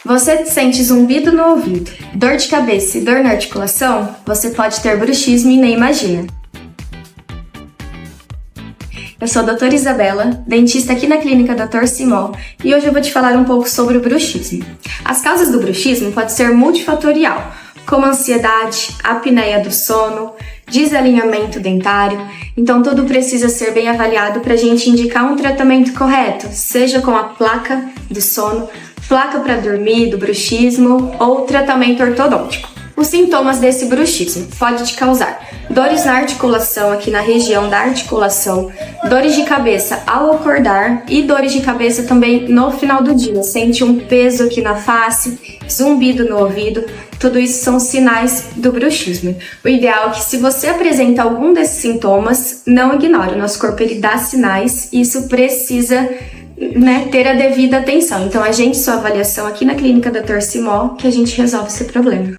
Você sente zumbido no ouvido, dor de cabeça e dor na articulação? Você pode ter bruxismo e nem imagina. Eu sou a doutora Isabela, dentista aqui na clínica Dr. Simão, e hoje eu vou te falar um pouco sobre o bruxismo. As causas do bruxismo podem ser multifatorial, como ansiedade, apneia do sono, desalinhamento dentário, então tudo precisa ser bem avaliado para a gente indicar um tratamento correto, seja com a placa do sono, placa para dormir do bruxismo ou tratamento ortodôntico. Os sintomas desse bruxismo pode te causar dores na articulação, aqui na região da articulação, dores de cabeça ao acordar e dores de cabeça também no final do dia. Sente um peso aqui na face, zumbido no ouvido, tudo isso são sinais do bruxismo. O ideal é que, se você apresenta algum desses sintomas, não ignore. O nosso corpo ele dá sinais e isso precisa ter a devida atenção. Então agende sua avaliação aqui na clínica Dr. Simó que a gente resolve esse problema.